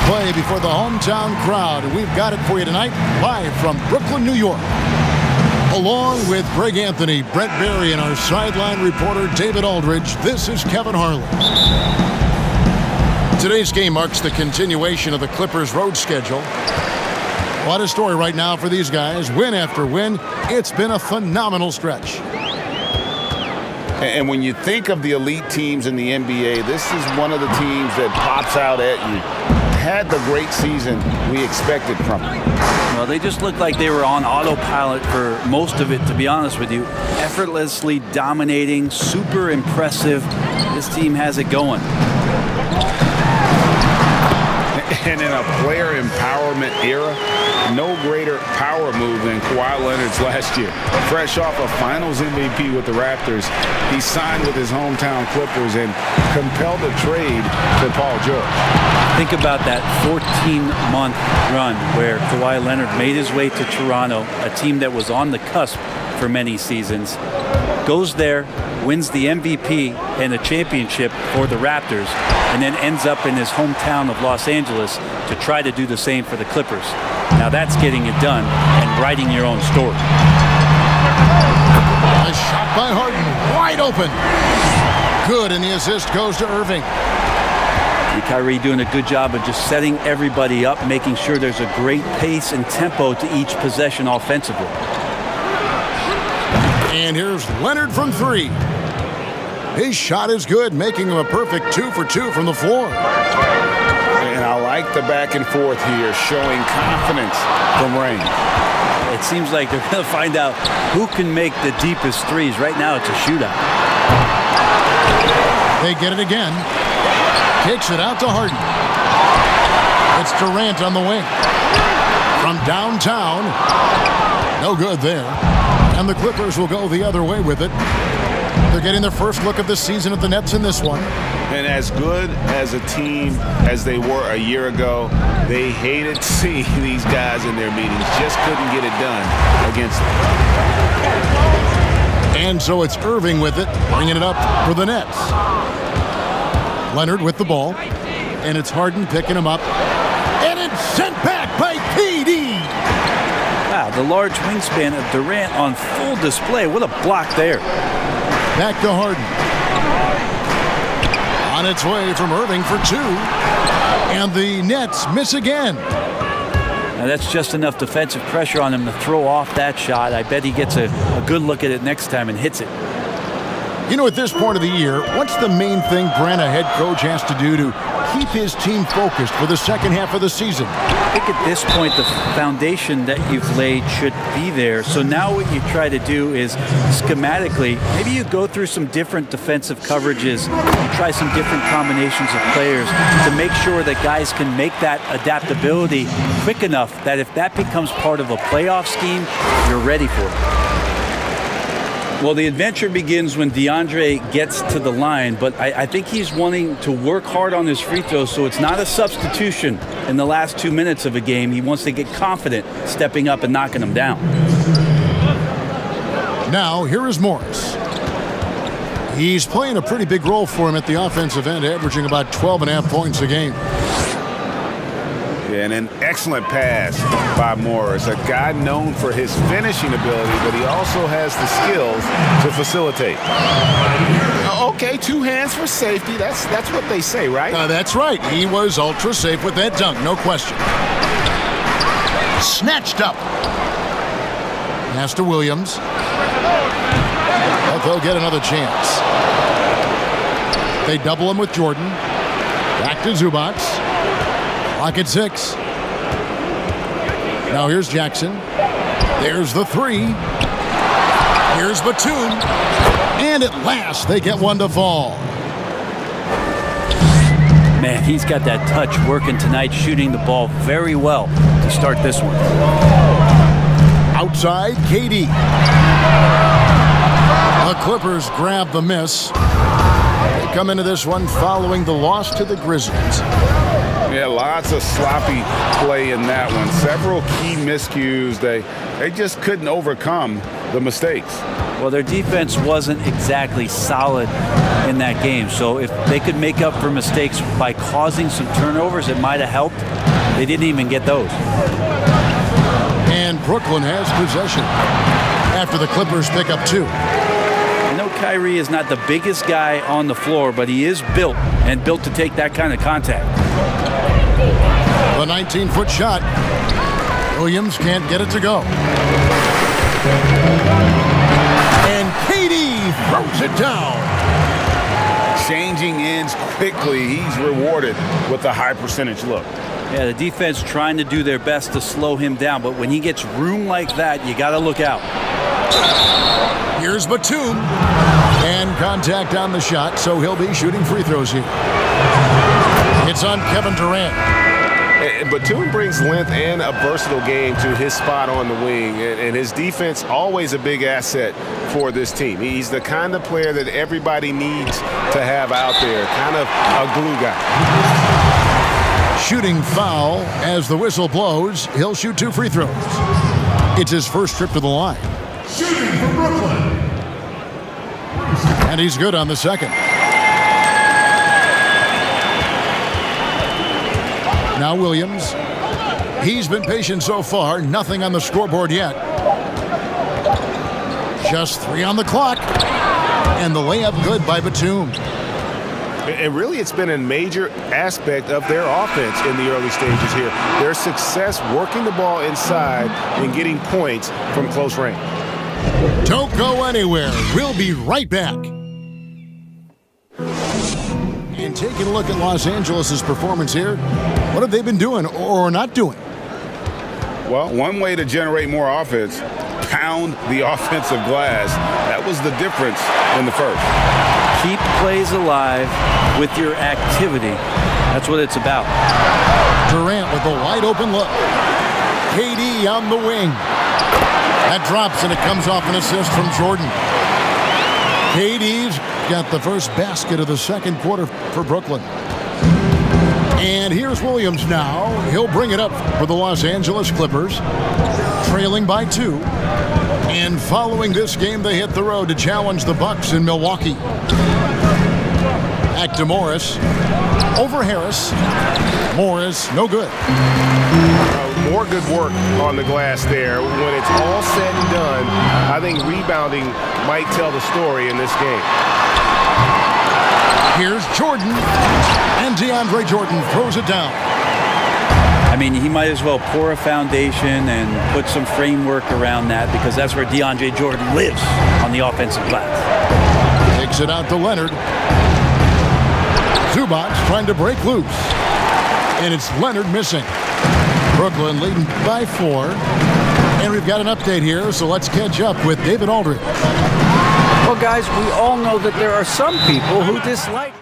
play before the hometown crowd. And we've got it for you tonight, live from Brooklyn, New York. Along with Greg Anthony, Brett Berry, and our sideline reporter, David Aldridge, this is Kevin Harlan. Today's game marks the continuation of the Clippers' road schedule. What a story right now for these guys. Win after win. It's been a phenomenal stretch. And when you think of the elite teams in the NBA, this is one of the teams that pops out at you. Had the great season we expected from them. Well, they just looked like they were on autopilot for most of it, to be honest with you. Effortlessly dominating, super impressive. This team has it going. And in a player empowerment era, no greater power move than Kawhi Leonard's last year. Fresh off a Finals MVP with the Raptors, he signed with his hometown Clippers and compelled a trade for Paul George. Think about that 14-month run where Kawhi Leonard made his way to Toronto, a team that was on the cusp for many seasons. Goes there, wins the MVP and the championship for the Raptors, and then ends up in his hometown of Los Angeles to try to do the same for the Clippers. Now that's getting it done and writing your own story. A shot by Harden, wide open. Good, and the assist goes to Irving. Kyrie doing a good job of just setting everybody up, making sure there's a great pace and tempo to each possession offensively. And here's Leonard from three. His shot is good, making him a perfect 2 for 2 from the floor. And I like the back and forth here, showing confidence from Rain. It seems like they're going to find out who can make the deepest threes. Right now, it's a shootout. They get it again. Kicks it out to Harden. It's Durant on the wing. From downtown. No good there. And the Clippers will go the other way with it. They're getting their first look of the season at the Nets in this one. And as good as a team as they were a year ago, they hated seeing these guys in their meetings. Just couldn't get it done against them. And so it's Irving with it, bringing it up for the Nets. Leonard with the ball, and it's Harden picking him up, and it's sent back by KD. Wow, the large wingspan of Durant on full display. What a block there. Back to Harden. On its way from Irving for two, and the Nets miss again. Now that's just enough defensive pressure on him to throw off that shot. I bet he gets a good look at it next time and hits it. You know, at this point of the year, what's the main thing Brent, a head coach, has to do to keep his team focused for the second half of the season? I think at this point, the foundation that you've laid should be there. So now what you try to do is schematically, maybe you go through some different defensive coverages, you try some different combinations of players to make sure that guys can make that adaptability quick enough that if that becomes part of a playoff scheme, you're ready for it. Well, the adventure begins when DeAndre gets to the line, but I think he's wanting to work hard on his free throws, so it's not a substitution in the last 2 minutes of a game. He wants to get confident stepping up and knocking them down. Now, here is Morris. He's playing a pretty big role for him at the offensive end, averaging about 12.5 points a game. And an excellent pass by Morris, a guy known for his finishing ability, but he also has the skills to facilitate. Okay, 2 hands for safety. That's what they say, right? That's right. He was ultra safe with that dunk, no question. Snatched up. Pass to Williams. But they'll get another chance. They double him with Jordan. Back to Zubac. Clock at 6. Now here's Jackson. There's the 3. Here's Batum. And at last, they get one to fall. Man, he's got that touch working tonight, shooting the ball very well to start this one. Outside, KD. The Clippers grab the miss. They come into this one following the loss to the Grizzlies. Yeah, lots of sloppy play in that one. Several key miscues they just couldn't overcome the mistakes. Well, their defense wasn't exactly solid in that game. So if they could make up for mistakes by causing some turnovers, it might have helped. They didn't even get those. And Brooklyn has possession after the Clippers pick up 2. I know Kyrie is not the biggest guy on the floor, but he is built to take that kind of contact. The 19-foot shot. Williams can't get it to go. And KD throws it down. Changing ends quickly. He's rewarded with a high percentage look. Yeah, the defense trying to do their best to slow him down, but when he gets room like that, you got to look out. Here's Batum. And contact on the shot, so he'll be shooting free throws here. It's on Kevin Durant. Batum brings length and a versatile game to his spot on the wing, and his defense always a big asset for this team. He's the kind of player that everybody needs to have out there, kind of a glue guy. Shooting foul as the whistle blows. He'll shoot 2 free throws. It's his first trip to the line. Shooting for Brooklyn. And he's good on the second. Now Williams. He's been patient so far. Nothing on the scoreboard yet. Just 3 on the clock. And the layup good by Batum. And really, it's been a major aspect of their offense in the early stages here. Their success working the ball inside and getting points from close range. Don't go anywhere. We'll be right back. And taking a look at Los Angeles' performance here, what have they been doing or not doing? Well, one way to generate more offense, pound the offensive glass. That was the difference in the first. Keep plays alive with your activity. That's what it's about. Durant with a wide open look. KD on the wing. That drops and it comes off an assist from Jordan. KD's got the first basket of the second quarter for Brooklyn. And here's Williams now. He'll bring it up for the Los Angeles Clippers, trailing by 2. And following this game, they hit the road to challenge the Bucks in Milwaukee. Back to Morris. Over Harris. Morris, no good. More good work on the glass there. When it's all said and done, I think rebounding might tell the story in this game. Here's Jordan. And DeAndre Jordan throws it down. I mean, he might as well pour a foundation and put some framework around that, because that's where DeAndre Jordan lives, on the offensive glass. Takes it out to Leonard. Zubac trying to break loose. And it's Leonard missing. Brooklyn leading by 4. And we've got an update here, so let's catch up with David Aldridge. Well, guys, we all know that there are some people who dislike